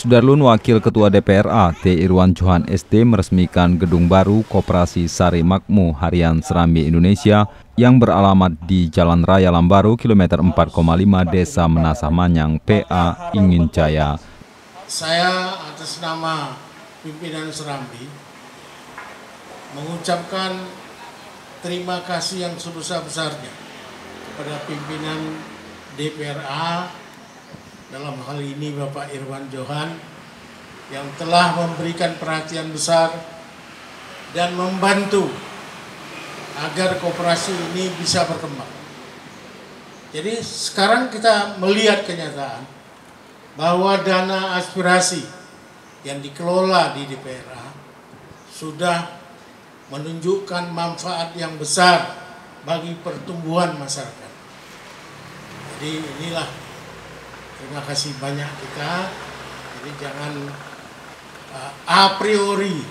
Sudarlun, Wakil Ketua DPRA T. Irwan Johan ST meresmikan gedung baru Koperasi Sari Makmur Harian Serambi Indonesia yang beralamat di Jalan Raya Lambaru, kilometer 4,5 Desa Menasah Manyang, PA Ingin Jaya. Saya atas nama pimpinan Serambi mengucapkan terima kasih yang sebesar-besarnya kepada pimpinan DPRA, dalam hal ini Bapak Irwan Johan, yang telah memberikan perhatian besar dan membantu agar koperasi ini bisa berkembang. Jadi sekarang kita melihat kenyataan bahwa dana aspirasi yang dikelola di DPRA sudah menunjukkan manfaat yang besar bagi pertumbuhan masyarakat. Jadi inilah, terima kasih banyak kita. Jadi jangan a priori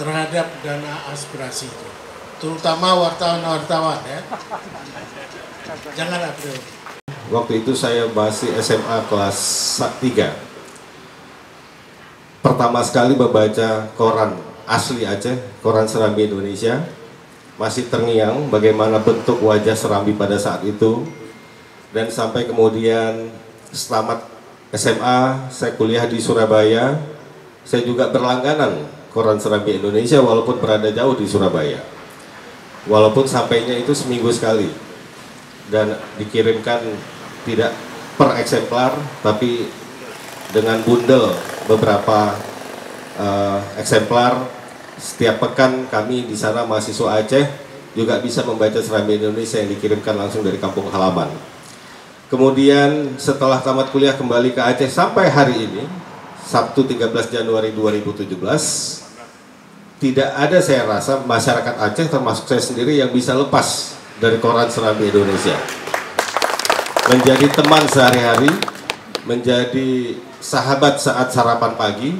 terhadap dana aspirasi itu, terutama wartawan-wartawan ya. Jangan a priori. Waktu itu saya masih SMA kelas 3. Pertama sekali membaca koran asli Aceh, koran Serambi Indonesia. Masih terngiang bagaimana bentuk wajah Serambi pada saat itu. Dan sampai kemudian selamat SMA, saya kuliah di Surabaya. Saya juga berlangganan koran Serambi Indonesia walaupun berada jauh di Surabaya. Walaupun sampainya itu seminggu sekali. Dan dikirimkan tidak per eksemplar, tapi dengan bundel beberapa eksemplar. Setiap pekan kami di sana mahasiswa Aceh juga bisa membaca Serambi Indonesia yang dikirimkan langsung dari kampung halaman. Kemudian setelah tamat kuliah kembali ke Aceh sampai hari ini, Sabtu 13 Januari 2017, tidak ada saya rasa masyarakat Aceh termasuk saya sendiri yang bisa lepas dari koran Serambi Indonesia. Menjadi teman sehari-hari, menjadi sahabat saat sarapan pagi.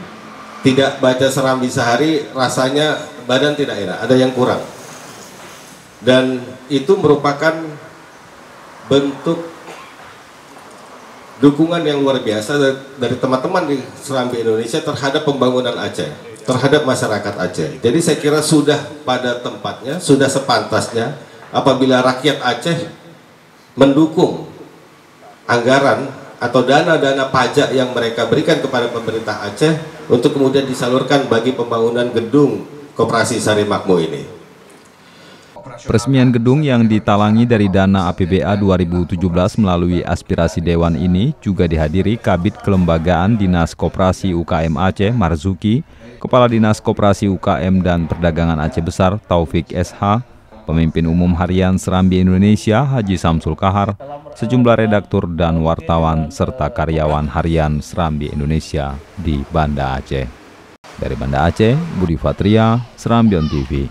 Tidak baca Serambi sehari rasanya badan tidak enak, ada yang kurang. Dan itu merupakan bentuk dukungan yang luar biasa dari teman-teman di Serambi Indonesia terhadap pembangunan Aceh, terhadap masyarakat Aceh. Jadi saya kira sudah pada tempatnya, sudah sepantasnya apabila rakyat Aceh mendukung anggaran atau dana-dana pajak yang mereka berikan kepada pemerintah Aceh untuk kemudian disalurkan bagi pembangunan gedung Koperasi Sari Makmur ini. Peresmian gedung yang ditalangi dari dana APBA 2017 melalui aspirasi Dewan ini juga dihadiri Kabid Kelembagaan Dinas Koperasi UKM Aceh Marzuki, Kepala Dinas Koperasi UKM dan Perdagangan Aceh Besar Taufik SH, Pemimpin Umum Harian Serambi Indonesia Haji Samsul Kahar, sejumlah redaktur dan wartawan serta karyawan Harian Serambi Indonesia di Banda Aceh. Dari Banda Aceh, Budi Fatria, Serambion TV.